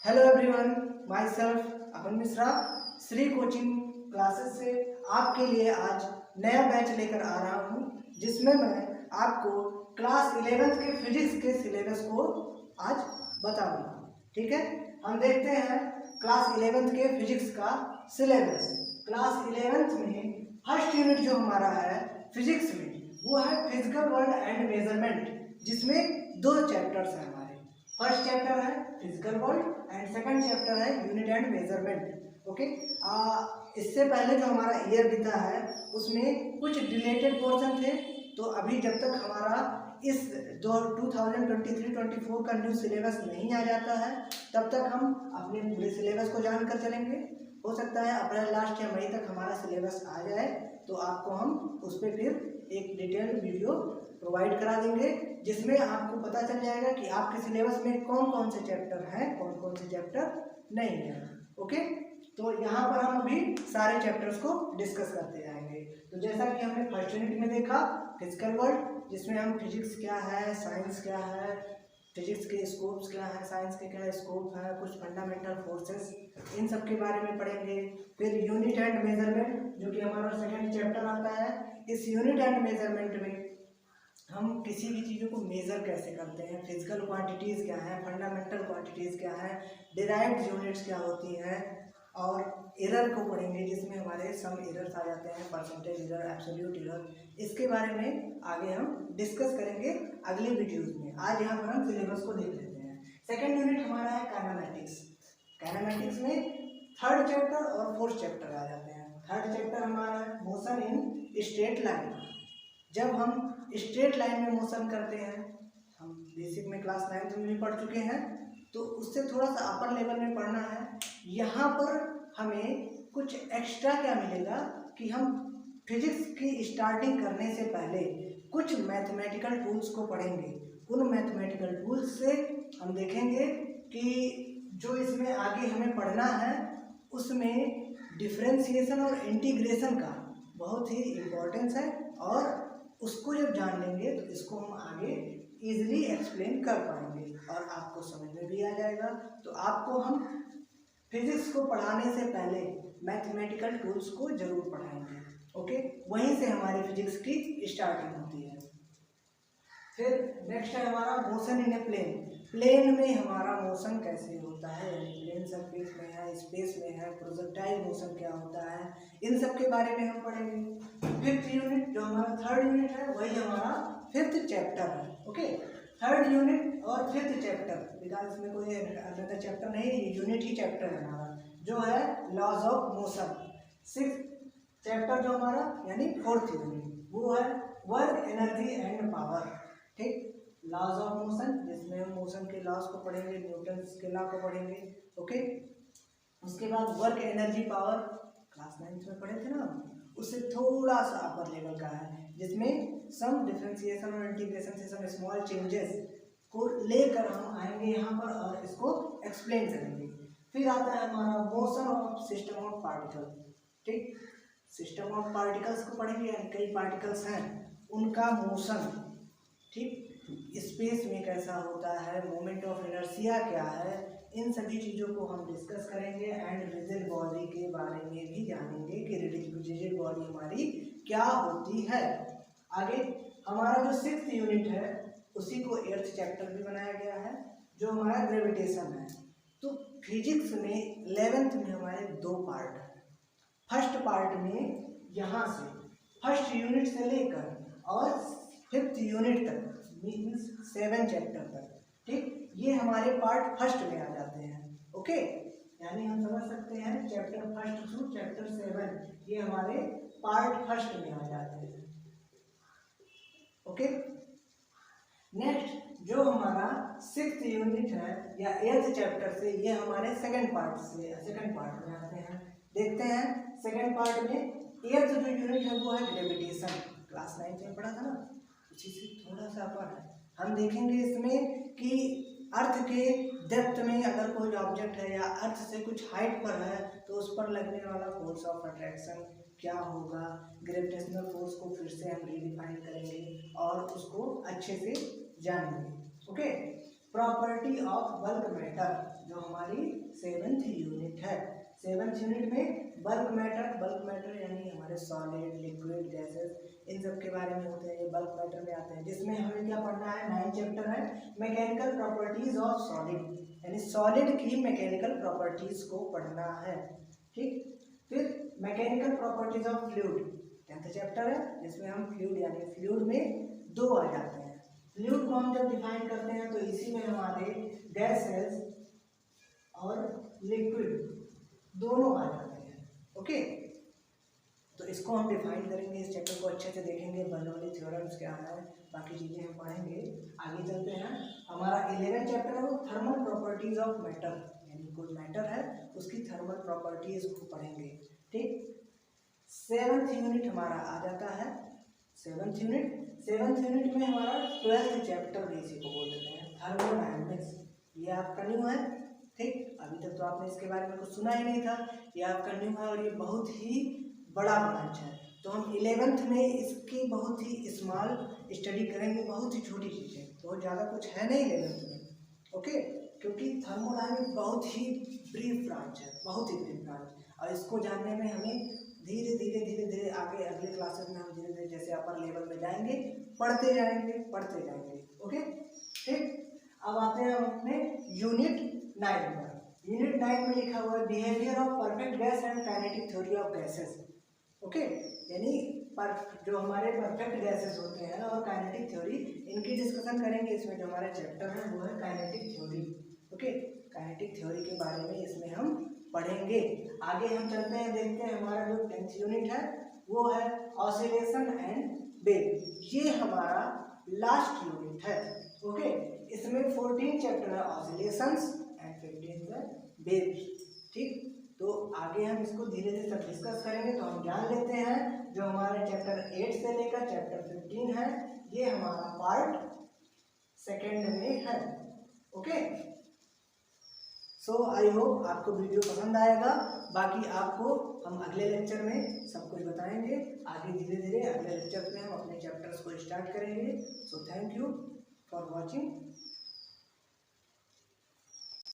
Hello everyone, my self upon Mishra Shri coaching classes से आपके लिए आज नया बैच लेकर आ रहा हूँ, जिसमें मैं आपको क्लास 11th के फिजिक्स के सिलेबस को आज बताऊंगा। ठीक है, हम देखते हैं क्लास 11th के फिजिक्स का सिलेबस। क्लास 11th में फर्स्ट यूनिट जो हमारा है फिजिक्स में, वो है फिजिकल वर्ल्ड एंड मेजरमेंट, जिसमें दो चैप्टर्स हैं हमारे। फर्स्ट चैप्टर है physical world and second chapter है यूनिट एंड मेजरमेंट। ओके, इससे पहले जो हमारा ईयर बीता है उसमें कुछ रिलेटेड पोर्शन थे, तो अभी जब तक हमारा इस 2023-24 का न्यू सिलेबस नहीं आ जाता है तब तक हम अपने पूरे सिलेबस को जानकर चलेंगे। हो सकता है अप्रैल लास्ट या मई तक हमारा सिलेबस आ जाए तो आपको हम उस पर फिर एक डिटेल वीडियो प्रोवाइड करा देंगे, जिसमें आपको पता चल जाएगा कि आपके सिलेबस में कौन कौन से चैप्टर हैं, कौन कौन से चैप्टर नहीं है। ओके, तो यहाँ पर हम अभी सारे चैप्टर्स को डिस्कस करते जाएंगे। तो जैसा कि हमने फर्स्ट यूनिट में देखा फिजिकल वर्ल्ड, जिसमें हम फिजिक्स क्या है, साइंस क्या है, फिजिक्स के स्कोप्स क्या है, साइंस के क्या स्कोप है, कुछ फंडामेंटल फोर्सेस, इन सब के बारे में पढ़ेंगे। फिर यूनिट एंड मेजरमेंट जो कि हमारा सेकंड चैप्टर आता है। इस यूनिट एंड मेजरमेंट में हम किसी भी चीज़ों को मेज़र कैसे करते हैं, फिजिकल क्वांटिटीज़ क्या हैं, फंडामेंटल क्वांटिटीज़ क्या हैं, डिराइव्ड यूनिट्स क्या होती हैं, और एरर को पढ़ेंगे जिसमें हमारे सम एरर्स आ जाते हैं, परसेंटेज एरर, एब्सोल्यूट एरर। इसके बारे में आगे हम डिस्कस करेंगे अगले वीडियोज़ में। आज यहाँ पर हम सिलेबस को देख लेते हैं। सेकेंड यूनिट हमारा है काइनेमैटिक्स। काइनेमैटिक्स में थर्ड चैप्टर और फोर्थ चैप्टर आ जाते हैं। थर्ड चैप्टर हमारा है मोशन इन स्ट्रेट लाइन। जब हम स्ट्रेट लाइन में मोशन करते हैं, हम बेसिक में क्लास 9th में भी पढ़ चुके हैं, तो उससे थोड़ा सा अपर लेवल में पढ़ना है। यहाँ पर हमें कुछ एक्स्ट्रा क्या मिलेगा कि हम फिजिक्स की स्टार्टिंग करने से पहले कुछ मैथमेटिकल टूल्स को पढ़ेंगे। उन मैथमेटिकल टूल्स से हम देखेंगे कि जो इसमें आगे हमें पढ़ना है उसमें डिफरेंशिएशन और इंटीग्रेशन का बहुत ही इम्पोर्टेंस है, और उसको जब जान लेंगे तो इसको हम आगे इजीली एक्सप्लेन कर पाएंगे और आपको समझ में भी आ जाएगा। तो आपको हम फिजिक्स को पढ़ाने से पहले मैथमेटिकल टूल्स को जरूर पढ़ाएंगे। ओके, वहीं से हमारी फिजिक्स की स्टार्टिंग होती है। फिर नेक्स्ट है हमारा motion in a plane. Plane में हमारा मोशन कैसे होता है, यानी प्लेन सरफेस में है, स्पेस में है, प्रोजेक्टाइल मोशन क्या होता है, इन सब के बारे में हम पढ़ेंगे। फिफ्थ यूनिट जो हमारा थर्ड यूनिट है वही हमारा फिफ्थ चैप्टर है। ओके, थर्ड यूनिट और फिफ्थ चैप्टर, बिकॉज इसमें कोई अदर चैप्टर नहीं, यूनिट ही चैप्टर है हमारा, जो है laws of motion. Six chapter जो हमारा यानी फोर्थ यूनिट, वो है वर्क, एनर्जी एंड पावर। ठीक, लॉज ऑफ मोशन, जिसमें हम मोशन के लॉज को पढ़ेंगे, न्यूटन्स के लॉ को पढ़ेंगे। ओके, उसके बाद work, energy, power class 9th में पढ़े थे ना, उससे थोड़ा सा अपर लेवल का है, जिसमें सम डिफरेंशिएशन और इंटीग्रेशन से सम स्मॉल चेंजेस को लेकर हम आएंगे यहाँ पर और इसको एक्सप्लेन करेंगे। फिर आता है हमारा motion of system of particle. ठीक, सिस्टम ऑफ पार्टिकल्स को पढ़ेंगे, कई पार्टिकल्स हैं उनका मोशन, ठीक, स्पेस में कैसा होता है, मोमेंट ऑफ इनर्शिया क्या है, इन सभी चीज़ों को हम डिस्कस करेंगे। एंड रिजिड बॉडी के बारे में भी जानेंगे कि रिजिड बॉडी हमारी क्या होती है। आगे हमारा जो सिक्स्थ यूनिट है उसी को 8th चैप्टर भी बनाया गया है, जो हमारा ग्रेविटेशन है। तो फिजिक्स में 11th में हमारे दो पार्ट हैं। फर्स्ट पार्ट में यहाँ से फर्स्ट यूनिट से लेकर और फिफ्थ यूनिट तक, मीन्स 7 चैप्टर तक, ठीक, ये हमारे पार्ट फर्स्ट में आ जाते हैं। ओके, यानी हम समझ सकते हैं चैप्टर फर्स्ट टू चैप्टर 7 ये हमारे पार्ट फर्स्ट में आ जाते हैं। ओके, नेक्स्ट जो हमारा 6th यूनिट है या 8th चैप्टर से, ये हमारे सेकंड पार्ट में आते हैं। देखते हैं सेकंड पार्ट में 8th जो यूनिट है वो है ग्रेविटेशन। क्लास 9th में पढ़ा था ना, उसी से थोड़ा सा अपर है। हम देखेंगे इसमें कि अर्थ के डेप्थ में अगर कोई ऑब्जेक्ट है या अर्थ से कुछ हाइट पर है तो उस पर लगने वाला फोर्स ऑफ अट्रैक्शन क्या होगा, ग्रेविटेशनल फोर्स को फिर से हम रीडिफाइन करेंगे और उसको अच्छे से जानेंगे। Okay, property of bulk matter, जो हमारी 7th यूनिट है। 7th यूनिट में बल्क मैटर यानी हमारे सॉलिड, लिक्विड, गैसेस, इन सब के बारे में होते हैं, ये बल्क मैटर में आते हैं, जिसमें हमें क्या पढ़ना है, 9 चैप्टर है मैकेनिकल प्रॉपर्टीज ऑफ सॉलिड, यानी सॉलिड की मैकेनिकल प्रॉपर्टीज को पढ़ना है। ठीक, फिर mechanical properties of fluid 10th chapter है, जिसमें हम फ्लूइड यानी फ्लूइड में 2 आ जाते हैं। फ्लूइड को हम जब डिफाइन करते हैं तो इसी में हमारे गैसेस और लिक्विड दोनों आ जाते हैं। ओके, तो इसको हम डिफाइन करेंगे, इस चैप्टर को अच्छे से देखेंगे, बर्नौली थ्योरम्स क्या है, बाकी चीज़ें हम पढ़ेंगे। आगे चलते हैं, हमारा 11 चैप्टर है वो थर्मल प्रॉपर्टीज ऑफ मैटर, यानी कोई मैटर है उसकी थर्मल प्रॉपर्टीज को पढ़ेंगे। ठीक, 7th यूनिट हमारा आ जाता है, 7th यूनिट में हमारा 12th चैप्टर भी इसी को बोल देते हैं, थर्मोडायनेमिक्स। ये आपका न्यू है। ठीक, अभी तक तो आपने इसके बारे में कुछ सुना ही नहीं था, ये आपका न्यू है और ये बहुत ही बड़ा ब्रांच है। तो हम 11th में इसकी बहुत ही स्मॉल स्टडी करेंगे, बहुत ही छोटी चीज़ें, बहुत ज़्यादा कुछ है नहीं 11th में। ओके, क्योंकि थर्मोडायनेमिक्स बहुत ही ब्रीफ ब्रांच है, बहुत ही ब्रीफ ब्रांच, और इसको जानने में हमें धीरे धीरे आगे अगले क्लासेस में हम धीरे धीरे जैसे अपर लेवल में जाएंगे पढ़ते जाएंगे। ओके, ठीक, अब आते हैं हम अपने यूनिट 9 पर। यूनिट 9 में लिखा हुआ है behaviour of perfect gas and kinetic theory of gases. Okay, यानी जो हमारे परफेक्ट गैसेस होते हैं और काइनेटिक थ्योरी, इनकी डिस्कशन करेंगे। इसमें जो हमारे चैप्टर है वो है kinetic theory. Okay, kinetic theory के बारे में इसमें हम पढ़ेंगे। आगे हम चलते हैं, देखते हैं हमारा जो 10th यूनिट है वो है ऑसिलेशन एंड वेव, ये हमारा लास्ट यूनिट है। ओके, इसमें 14 चैप्टर है ऑसिलेशंस एंड 15 है वेव्स। ठीक, तो आगे हम इसको धीरे धीरे सब डिस्कस करेंगे। तो हम जान लेते हैं जो हमारे चैप्टर 8 से लेकर चैप्टर 15 है, ये हमारा पार्ट 2 में है। ओके, सो आई होप आपको वीडियो पसंद आएगा। बाकी आपको हम अगले लेक्चर में सब कुछ बताएंगे। आगे धीरे धीरे अगले लेक्चर में हम अपने चैप्टर्स को स्टार्ट करेंगे। So thank you for watching.